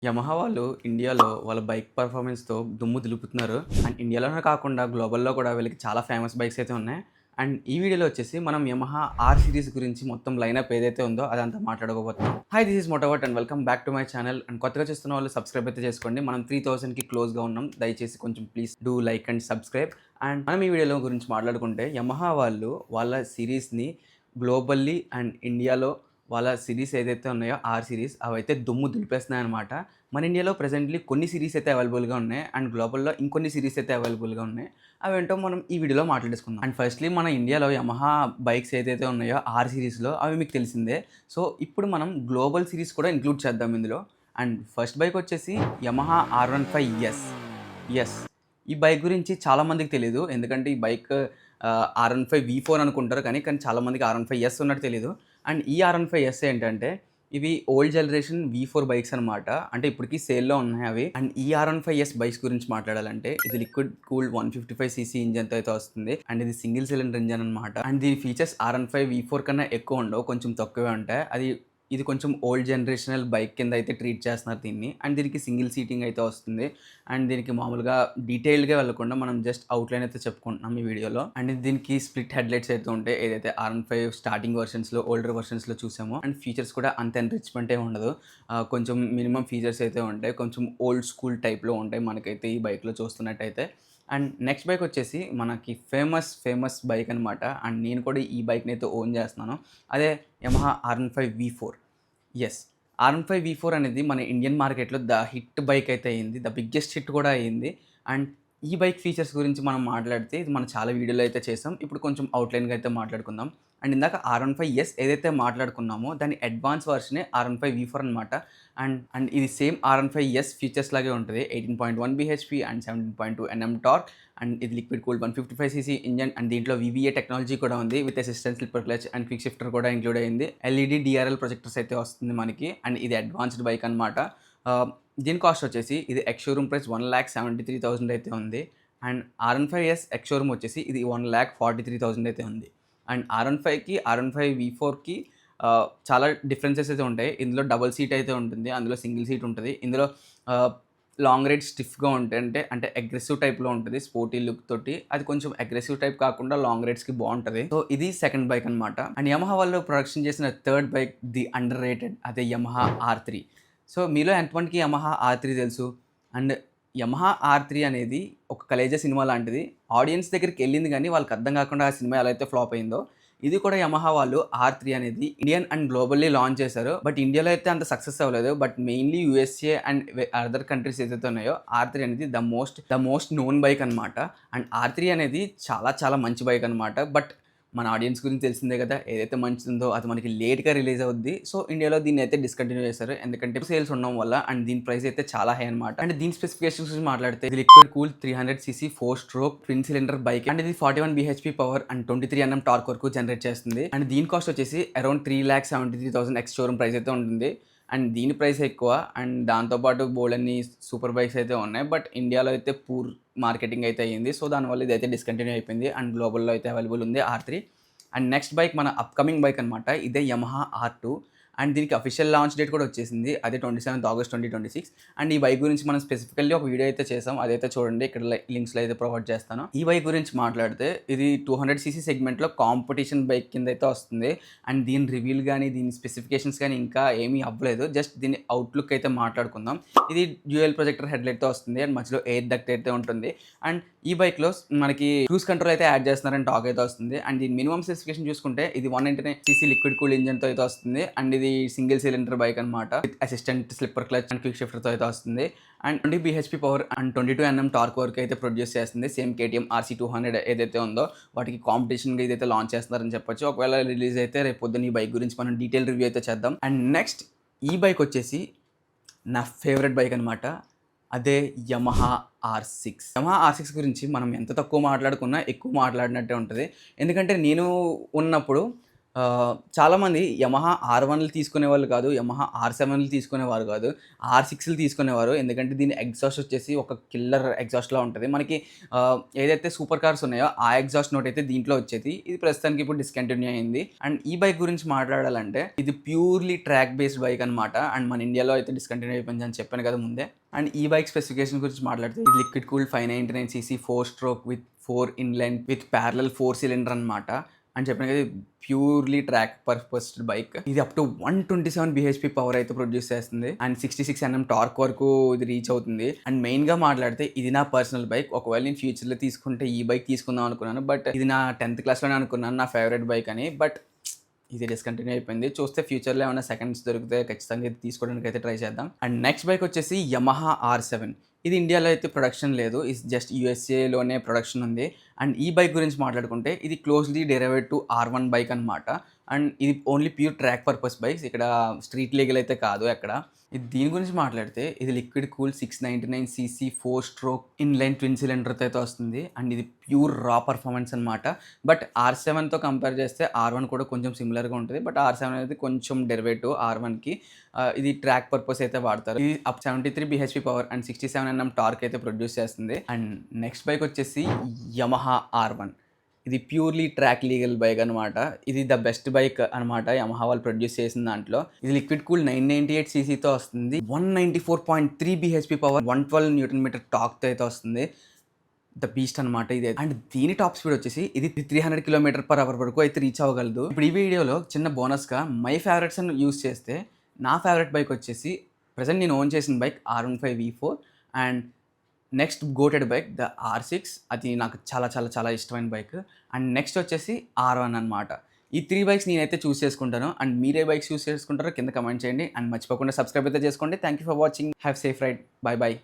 Yamaha వాళ్ళు ఇండియాలో వాళ్ళ బైక్ పర్ఫార్మెన్స్‌తో దుమ్ము దులుపుతున్నారు. అండ్ ఇండియాలోనే కాకుండా గ్లోబల్‌లో కూడా వీళ్ళకి చాలా ఫేమస్ బైక్స్ అయితే ఉన్నాయి. అండ్ ఈ వీడియోలో వచ్చేసి మనం యమహా ఆర్ సీరీస్ గురించి మొత్తం లైనప్ ఏదైతే ఉందో అదంతా మాట్లాడుకోబోతున్నాం. Hi this is Motovert and welcome back to my channel. And కొత్తగా చూస్తున్న వాళ్ళు సబ్స్క్రైబ్ అయితే చేసుకోండి. మనం 3000కి క్లోజ్‌గా ఉన్నాం. దయచేసి కొంచెం please do like and subscribe. And మనం ఈ వీడియోలో గురించి మాట్లాడుకుంటే యమహా వాళ్ళు వాళ్ళ సీరీస్‌ని గ్లోబల్లీ అండ్ ఇండియాలో వాళ్ళ సిరీస్ ఏదైతే ఉన్నాయో ఆర్ సిరీస్ అవైతే దుమ్ము దులిపేస్తున్నాయన్నమాట. మన ఇండియాలో ప్రెజెంట్‌లీ కొన్ని సిరీస్ అయితే అవైలబుల్‌గా ఉన్నాయి. అండ్ గ్లోబల్‌లో ఇంకొన్ని సిరీస్ అయితే అవైలబుల్‌గా ఉన్నాయి. అవేంటో మనం ఈ వీడియోలో మాట్లాడేసుకుందాం. అండ్ ఫస్ట్‌లీ మన ఇండియాలో యమహా బైక్స్ ఏదైతే ఉన్నాయో ఆర్ సిరీస్‌లో అవి మీకు తెలిసిందే. సో, ఇప్పుడు మనం గ్లోబల్ సిరీస్ కూడా ఇంక్లూడ్ చేద్దాం ఇందులో. అండ్ ఫస్ట్ బైక్ వచ్చేసి యమహా R15S. యెస్. ఈ బైక్ గురించి చాలా మందికి తెలీదు. ఎందుకంటే ఈ బైక్ R15 V4 అనుకుంటారు కానీ చాలామందికి R15S ఉన్నట్టు తెలీదు. అండ్ ఈ R15S ఏంటంటే ఇవి ఓల్డ్ జనరేషన్ V4 బైక్స్ అనమాట. అంటే ఇప్పటికి సేల్‌లో ఉన్నాయి అవి. అండ్ ఈ R15S బైక్స్ గురించి మాట్లాడాలంటే ఇది లిక్విడ్ కూల్డ్ 155 సీసీ ఇంజిన్‌తో అయితే వస్తుంది. అండ్ ఇది సింగిల్ సిలిండర్ ఇంజిన్ అనమాట. అండ్ దీని ఫీచర్స్ R15 V4 కన్నా ఎక్కువ ఉండవు. కొంచెం తక్కువే ఉంటాయి. ఇది కొంచెం ఓల్డ్ జనరేషనల్ బైక్ కింద అయితే ట్రీట్ చేస్తున్నారు దీన్ని. అండ్ దీనికి సింగిల్ సీటింగ్ అయితే వస్తుంది. అండ్ దీనికి మామూలుగా డీటెయిల్డ్‌గా వెళ్ళకుండా మనం జస్ట్ అవుట్‌లైన్ అయితే చెప్పుకుంటున్నాం ఈ వీడియోలో. అండ్ దీనికి స్ప్లిట్ హెడ్‌లైట్స్ అయితే ఉంటాయి. ఏదైతే R15 స్టార్టింగ్ వెర్షన్స్‌లో, ఓల్డర్ వెర్షన్స్‌లో చూసామో. అండ్ ఫీచర్స్ కూడా అంత ఎన్రిచ్‌మెంట్ ఏమి ఉండదు. కొంచెం మినిమమ్ ఫీచర్స్ అయితే ఉంటాయి. కొంచెం ఓల్డ్ స్కూల్ టైప్‌లో ఉంటాయి మనకైతే ఈ బైక్‌లో చూస్తున్నట్టయితే. అండ్ నెక్స్ట్ బైక్ వచ్చేసి మనకి ఫేమస్ బైక్ అనమాట. అండ్ నేను కూడా ఈ బైక్‌ని అయితే ఓన్ చేస్తున్నాను. అదే Yamaha R15 V4. Yes. R15 V4 అనేది మన ఇండియన్ మార్కెట్‌లో హిట్ బైక్ అయితే అయింది. బిగ్గెస్ట్ హిట్ కూడా అయింది. అండ్ ఈ బైక్ ఫీచర్స్ గురించి మనం మాట్లాడితే ఇది మనం చాలా వీడియోలో అయితే చేసాం. ఇప్పుడు కొంచెం అవుట్‌లైన్‌గా అయితే మాట్లాడుకుందాం. అండ్ ఇందాక R15S ఏదైతే మాట్లాడుకున్నామో దాని అడ్వాన్స్ వెర్షనే R15 V4 అనమాట. అండ్ ఇది సేమ్ R15S ఫీచర్స్ లాగే ఉంటది. 18.1 BHP and 17.2 NM torque. And ఇది liquid cooled 155 CC engine. And దీంట్లో VVA టెక్నాలజీ కూడా ఉంది. With assistant slipper clutch and quick shifter కూడా ఇంక్లూడ్ అయింది. ఎల్ఈడీ DRL ప్రొజెక్టర్స్ అయితే వస్తుంది మనకి. అండ్ ఇది అడ్వాన్స్డ్ బైక్ అనమాట. దీని కాస్ట్ వచ్చేసి ఇది ఎక్స్ షోరూమ్ ప్రైస్ 1,73,000 అయితే ఉంది. అండ్ R15S ఎక్స్ షోరూమ్ వచ్చేసి ఇది 1,43,000 అయితే ఉంది. అండ్ R15కి R15 V4కి చాలా డిఫరెన్సెస్ అయితే ఉంటాయి. ఇందులో డబుల్ సీట్ అయితే ఉంటుంది. అందులో సింగిల్ సీట్ ఉంటది. ఇందులో లాంగ్ రైడ్ స్టిఫ్‌గా ఉంటాయి. అంటే అగ్రెసివ్ టైప్‌లో ఉంటది. స్పోర్టీ లుక్ తోటి. అది కొంచెం అగ్రెసివ్ టైప్ కాకుండా లాంగ్ రైడ్స్‌కి బావుంటది. సో, ఇది సెకండ్ బైక్ అనమాట. అండ్ యమహా వాళ్ళు ప్రొడక్షన్ చేసిన third bike the under rated అదే యమహా R3. సో, మీలో ఎంతమందికి యమహా R3 తెలుసు? అండ్ యమహా R3 అనేది ఒక కలేజా సినిమా లాంటిది. ఆడియన్స్ దగ్గరికెళ్ళింది గానీ వాళ్ళకి అర్థం కాకుండా ఆ సినిమా ఎలా అయితే ఫ్లాప్ అయిందో ఇది కూడా యమహా వాళ్ళు R3 అనేది ఇండియన్ అండ్ గ్లోబల్లీ లాంచ్ చేశారు. బట్ ఇండియాలో అయితే అంత సక్సెస్ అవ్వలేదు. But mainly USA and other countries ఏదైతే ఉన్నాయో R3 అనేది ద మోస్ట్ నోన్ బైక్ అనమాట. అండ్ R3 అనేది చాలా మంచి బైక్ అనమాట. బట్ మన ఆడియన్స్ గురించి తెలిసిందే కదా! ఏదైతే మంచిదుందో అది మనకి లేట్‌గా రిలీజ్ అవుద్ది. సో, ఇండియాలో దీన్నైతే డిస్కంటిన్యూ చేశారు. ఎందుకంటే సేల్స్ ఉండడం వల్ల. అండ్ దీని ప్రైస్ అయితే చాలా హై అనమాట. అండ్ దీని స్పెసిఫికేషన్స్ గురించి మాట్లాడితే ఇది liquid cooled 300 CC 4 stroke twin cylinder bike. And ఇది 41 బీహెచ్‌పీ పవర్ అండ్ 23 ఎన్ఎం టార్క్ వరకు జనరేట్ చేస్తుంది. అండ్ దీని కాస్ట్ వచ్చేసి అరౌండ్ 3,73,000 ఎక్స్ షోరూమ్ ప్రైస్ అయితే ఉంటుంది. అండ్ దీని ప్రైస్ ఎక్కువ. అండ్ దాంతో పాటు బోలెడన్ని సూపర్ బైక్స్ అయితే ఉన్నాయి. బట్ ఇండియాలో అయితే పూర్ మార్కెటింగ్ అయితే అయ్యింది. సో, దానివల్ల ఇదైతే డిస్కంటిన్యూ అయిపోయింది. అండ్ గ్లోబల్‌లో అయితే అవైలబుల్ ఉంది R3. అండ్ నెక్స్ట్ బైక్ మన అప్‌కమింగ్ బైక్ అనమాట. ఇదే యమహా R2. అండ్ దీనికి అఫీషియల్ లాంచ్ డేట్ కూడా వచ్చేసింది. అదే 27th ఆగస్ట్ 2026. అండ్ ఈ బైక్ గురించి మనం స్పెసిఫికల్లీ ఒక వీడియో అయితే చేసాం. అదైతే చూడండి. ఇక్కడ లింక్స్‌లో అయితే ప్రొవైడ్ చేస్తాను. ఈ బైక్ గురించి మాట్లాడితే ఇది 200 సీసీ సెగ్మెంట్‌లో కాంపిటీషన్ బైక్ కింద అయితే వస్తుంది. అండ్ దీని రివ్యూలు గానీ, దీని స్పెసిఫికేషన్స్ గానీ ఇంకా ఏమీ అవ్వలేదు. జస్ట్ దీని అవుట్‌లుక్ అయితే మాట్లాడుకుందాం. ఇది డ్యూయల్ ప్రొజెక్టర్ హెడ్‌లైట్‌తో వస్తుంది. అండ్ మధ్యలో ఎయిర్ డక్ట్ అయితే ఉంటుంది. అండ్ ఈ బైక్‌లో మనకి క్రూజ్ కంట్రోల్ అయితే యాడ్ చేస్తున్నారని టాక్ అయితే వస్తుంది. అండ్ దీని మినిమమ్ స్పెసిఫికేషన్ చూసుకుంటే ఇది 199 సీసీ లిక్విడ్ కూల్డ్ ఇంజిన్‌తో అయితే వస్తుంది. అండ్ ఇది సింగిల్ సిలిండర్ బైక్ అనమాట. With assistant slipper clutch and quick షిఫ్టర్‌తో అయితే వస్తుంది. And 20 BHP power and 22 NM torque వరకు అయితే ప్రొడ్యూస్ చేస్తుంది. సేమ్ KTM RC200 ఏదైతే ఉందో వాటికి కాంపిటీషన్‌గా ఇదైతే లాంచ్ చేస్తున్నారని చెప్పొచ్చు. ఒకవేళ రిలీజ్ అయితే రేపు పొద్దున్న ఈ బైక్ గురించి మనం డీటెయిల్ రివ్యూ అయితే చేద్దాం. అండ్ నెక్స్ట్ ఈ బైక్ వచ్చేసి నా ఫేవరెట్ బైక్ అనమాట. అదే యమహా R6. యమహా R6 గురించి మనం ఎంత తక్కువ మాట్లాడుకున్నా ఎక్కువ మాట్లాడినట్టే ఉంటది. ఎందుకంటే నేను ఉన్నప్పుడు చాలామంది యమహా R1లు తీసుకునేవాళ్ళు కాదు. యమహా R7లు తీసుకునేవారు కాదు. R6లు తీసుకునేవారు. ఎందుకంటే దీని ఎగ్జాస్ట్ వచ్చేసి ఒక కిల్లర్ ఎగ్జాస్ట్‌లా ఉంటది. మనకి ఏదైతే సూపర్ కార్స్ ఉన్నాయో ఆ ఎగ్జాస్ట్ నోట్ అయితే దీంట్లో వచ్చేది. ఇది ప్రస్తుతానికి ఇప్పుడు డిస్కంటిన్యూ అయింది. అండ్ ఈ బైక్ గురించి మాట్లాడాలంటే ఇది ప్యూర్‌లీ ట్రాక్ బేస్డ్ బైక్ అనమాట. అండ్ మన ఇండియాలో అయితే డిస్కంటిన్యూ అయిపోయింది అని చెప్పాను కదా ముందే. అండ్ ఈ బైక్ స్పెసిఫికేషన్ గురించి మాట్లాడితే ఇది liquid cooled 599 CC 4 stroke with 4 inline with parallel 4 cylinder అనమాట. అని చెప్పాను కదా, ప్యూర్లీ ట్రాక్ పర్పస్డ్ బైక్. ఇది అప్ టు 127 బీహెచ్పీ పవర్ అయితే ప్రొడ్యూస్ చేస్తుంది అండ్ 66 Nm టార్క్ వరకు ఇది రీచ్ అవుతుంది. అండ్ మెయిన్గా మాట్లాడితే ఇది నా పర్సనల్ బైక్. ఒకవేళ నేను ఫ్యూచర్లో తీసుకుంటే ఈ బైక్ తీసుకుందాం అనుకున్నాను. బట్ ఇది నా 10th క్లాస్లోనే అనుకున్నాను నా ఫేవరెట్ బైక్ అని. బట్ ఇది డిస్కంటిన్యూ అయిపోయింది. చూస్తే ఫ్యూచర్లో ఏమైనా సెకండ్స్ దొరికితే ఖచ్చితంగా ఇది తీసుకోవడానికి అయితే ట్రై చేద్దాం. అండ్ నెక్స్ట్ బైక్ వచ్చేసి యమహా R7. ఇది ఇండియాలో అయితే ప్రొడక్షన్ లేదు. ఇది జస్ట్ యూఎస్ఏలోనే ప్రొడక్షన్ ఉంది. అండ్ ఈ బైక్ గురించి మాట్లాడుకుంటే ఇది closely derived to R1 bike అనమాట. అండ్ ఇది only pure track purpose bikes. ఇక్కడ స్ట్రీట్ లీగల్ అయితే కాదు ఎక్కడ. ఇది దీని గురించి మాట్లాడితే ఇది liquid cool 699 CC 4 stroke inline twin సిలిండర్తో అయితే వస్తుంది. అండ్ ఇది ప్యూర్ రా పర్ఫార్మెన్స్ అనమాట. బట్ R7తో కంపేర్ చేస్తే R1 కూడా కొంచెం సిమిలర్గా ఉంటుంది. బట్ R7 అనేది కొంచెం డెరివేటివ్ R1కి. ఇది ట్రాక్ పర్పస్ అయితే వాడతారు. ఇది up 73 బీహెచ్పీ power and 67 Nm torque అయితే ప్రొడ్యూస్ చేస్తుంది. అండ్ నెక్స్ట్ బైక్ వచ్చేసి యమహా R1. ఇది ప్యూర్లీ ట్రాక్ లీగల్ బైక్ అనమాట. ఇది ద బెస్ట్ బైక్ అనమాట యమహా వాళ్ళు ప్రొడ్యూస్ చేసిన దాంట్లో. ఇది లిక్విడ్ కూల్ 998 సీసీతో వస్తుంది. 194.3 బీహెచ్పీ పవర్ 112 Nm టార్క్తో అయితే వస్తుంది. ద బీస్ట్ అనమాట ఇది. అండ్ దీని టాప్ స్పీడ్ వచ్చేసి ఇది 300 km/h వరకు అయితే రీచ్ అవ్వగలదు. ఇప్పుడు ఈ వీడియోలో చిన్న బోనస్గా మై ఫేవరెట్స్ అని యూస్ చేస్తే నా ఫేవరెట్ బైక్ వచ్చేసి ప్రజెంట్ నేను ఓన్ చేసిన bike R15 V4 and next goated bike the R6. అది నాకు చాలా చాలా చాలా ఇష్టమైన బైక్. అండ్ నెక్స్ట్ వచ్చేసి R1 అనమాట. ఈ 3 బైక్స్ నేనైతే చూస్ చేసుకుంటాను. అండ్ మీరే బైక్స్ చూస్ చేసుకుంటారో కింద కమెంట్ చేయండి. అండ్ మర్చిపోకుండా సబ్స్క్రైబ్ అయితే చేసుకోండి. Thank you for watching. Have safe ride. Bye by.